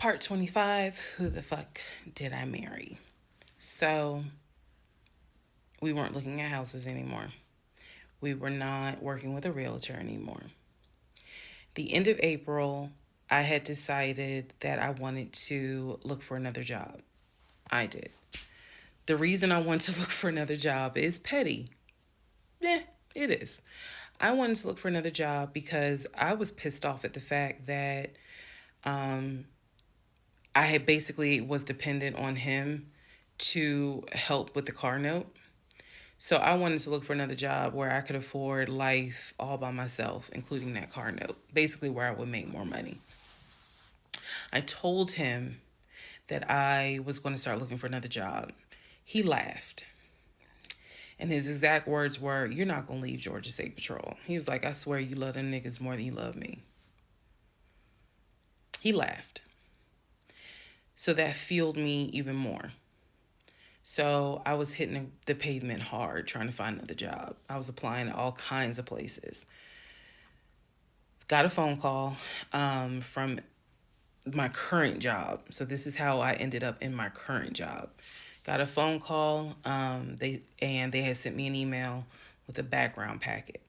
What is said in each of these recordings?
Part 25, who the fuck did I marry? So, we weren't looking at houses anymore. We were not working with a realtor anymore. The end of April, I had decided that I wanted to look for another job. I did. The reason I wanted to look for another job is petty. Yeah, it is. I wanted to look for another job because I was pissed off at the fact that um, I had basically was dependent on him to help with the car note. So I wanted to look for another job where I could afford life all by myself, including that car note, basically where I would make more money. I told him that I was going to start looking for another job. He laughed. And his exact words were, "You're not going to leave Georgia State Patrol." He was like, "I swear you love them niggas more than you love me." He laughed. So that fueled me even more. So I was hitting the pavement hard trying to find another job. I was applying to all kinds of places. Got a phone call from my current job. So this is how I ended up in my current job. Got a phone call. They had sent me an email with a background packet.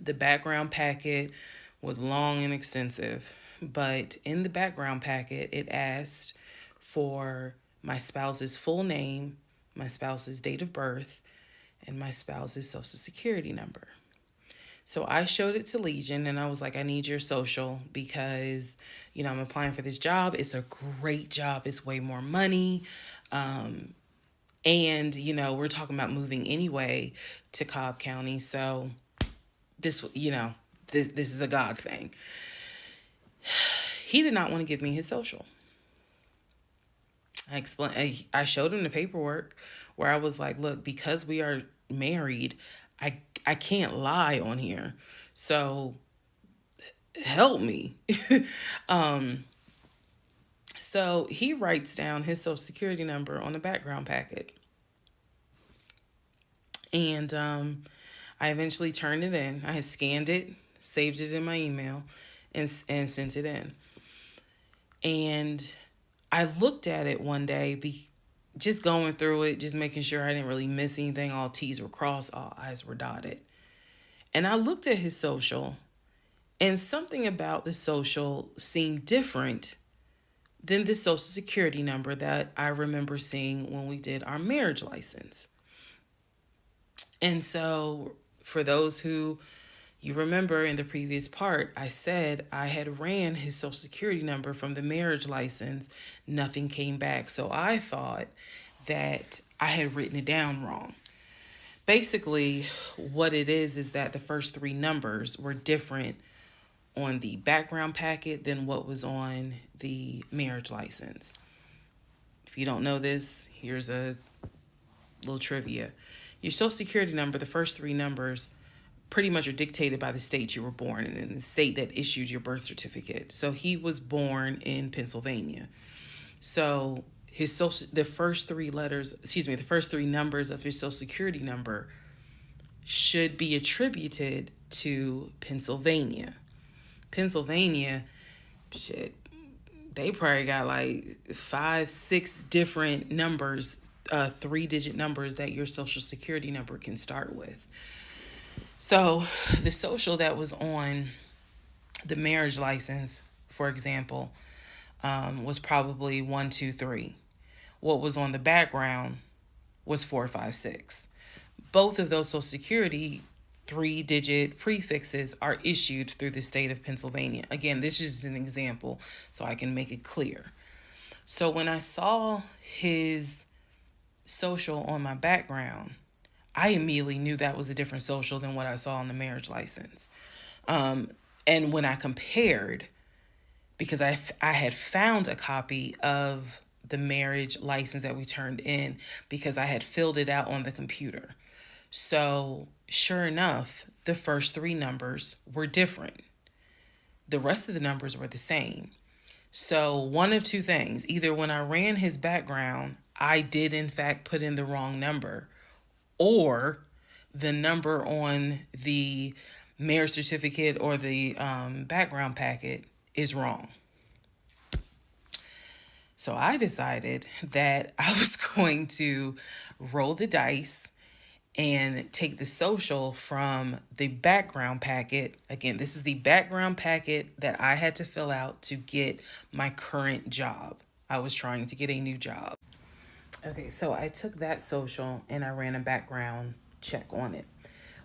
The background packet was long and extensive, but in the background packet, it asked for my spouse's full name, my spouse's date of birth, and my spouse's social security number. So I showed it to Legion and I was like, "I need your social because, I'm applying for this job. It's a great job. It's way more money. And, we're talking about moving anyway to Cobb County. So this is a God thing." He did not want to give me his social. I showed him the paperwork where I was like, "Look, because we are married, I can't lie on here. So help me." um so he writes down his social security number on the background packet. And I eventually turned it in. I had scanned it, saved it in my email, and sent it in. And I looked at it one day, just going through it, just making sure I didn't really miss anything. All T's were crossed, all I's were dotted. And I looked at his social, and something about the social seemed different than the social security number that I remember seeing when we did our marriage license. And so, for those who you remember in the previous part, I said I had ran his social security number from the marriage license. Nothing came back. So I thought that I had written it down wrong. Basically, what it is that the first three numbers were different on the background packet than what was on the marriage license. If you don't know this, here's a little trivia. Your social security number, the first three numbers, pretty much are dictated by the state you were born in and the state that issued your birth certificate. So he was born in Pennsylvania. So the first three numbers of his social security number should be attributed to Pennsylvania. Pennsylvania, shit, they probably got like 5-6 different numbers, 3-digit numbers that your social security number can start with. So the social that was on the marriage license, for example, was probably 123. What was on the background was 456. Both of those social security 3-digit prefixes are issued through the state of Pennsylvania. Again, this is an example so I can make it clear. So when I saw his social on my background, I immediately knew that was a different social than what I saw on the marriage license. And when I compared, because I had found a copy of the marriage license that we turned in because I had filled it out on the computer. So sure enough, the first three numbers were different. The rest of the numbers were the same. So one of two things: either when I ran his background, I did in fact put in the wrong number, or the number on the marriage certificate or the background packet is wrong. So I decided that I was going to roll the dice and take the social from the background packet. Again, this is the background packet that I had to fill out to get my current job. I was trying to get a new job. Okay, so I took that social and I ran a background check on it.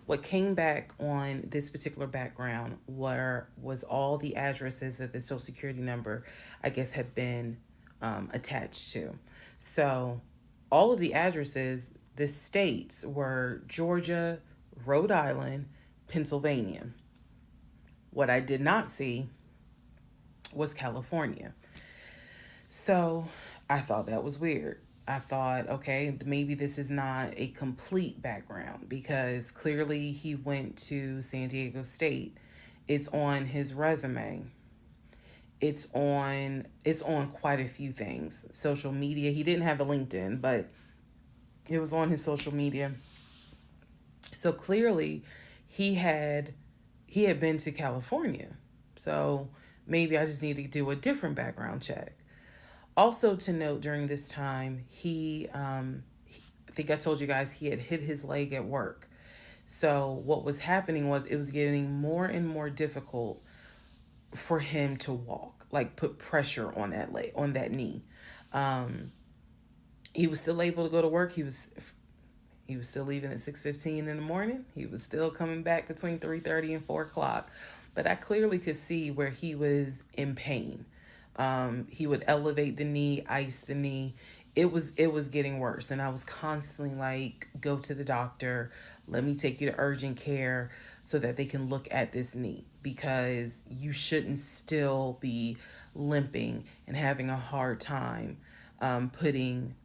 What came back on this particular background was all the addresses that the social security number, I guess, had been attached to. So all of the addresses, the states were Georgia, Rhode Island, Pennsylvania. What I did not see was California. So I thought that was weird. I thought, okay, maybe this is not a complete background because clearly he went to San Diego State. It's on his resume. It's on quite a few things. Social media. He didn't have a LinkedIn, but it was on his social media. So clearly he had he had been to California. So maybe I just need to do a different background check. Also to note during this time, I think I told you guys he had hit his leg at work. So what was happening was it was getting more and more difficult for him to walk, like put pressure on that leg, on that knee. Um, he was still able to go to work. He was still leaving at 6:15 in the morning. He was still coming back between 3:30 and 4 o'clock. But I clearly could see where he was in pain. He would elevate the knee, ice the knee. It was getting worse, and I was constantly like, "Go to the doctor. Let me take you to urgent care so that they can look at this knee because you shouldn't still be limping and having a hard time putting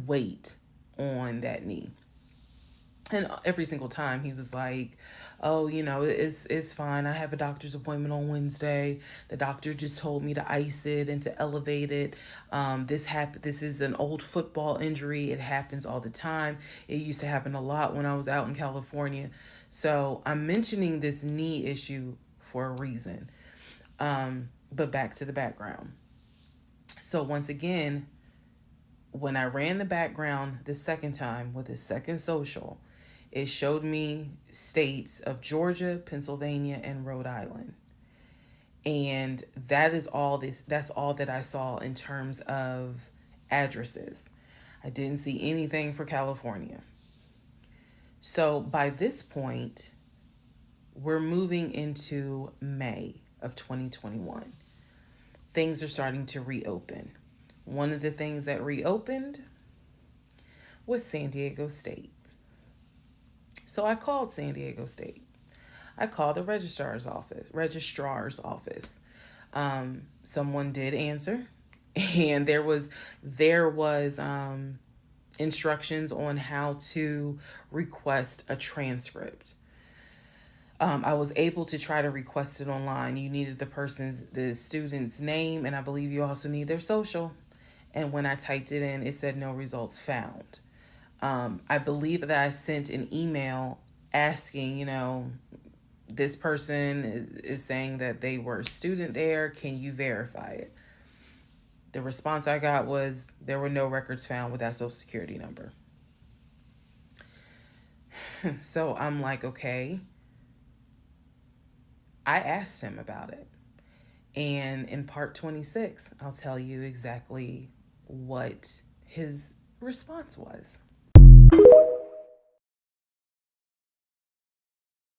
weight on that knee." And every single time he was like, "Oh, it's fine. I have a doctor's appointment on Wednesday. The doctor just told me to ice it and to elevate it. This is an old football injury. It happens all the time. It used to happen a lot when I was out in California." So I'm mentioning this knee issue for a reason. But back to the background. So once again, when I ran the background the second time with the second social, it showed me states of Georgia, Pennsylvania, and Rhode Island. And that's all that I saw in terms of addresses. I didn't see anything for California. So by this point, we're moving into May of 2021. Things are starting to reopen. One of the things that reopened was San Diego State. So I called San Diego State. I called the registrar's office. Someone did answer, and there was instructions on how to request a transcript. I was able to try to request it online. You needed the student's name, and I believe you also need their social. And when I typed it in, it said no results found. I believe that I sent an email asking, this person is saying that they were a student there. Can you verify it? The response I got was there were no records found with that social security number. So I'm like, okay. I asked him about it. And in part 26, I'll tell you exactly what his response was.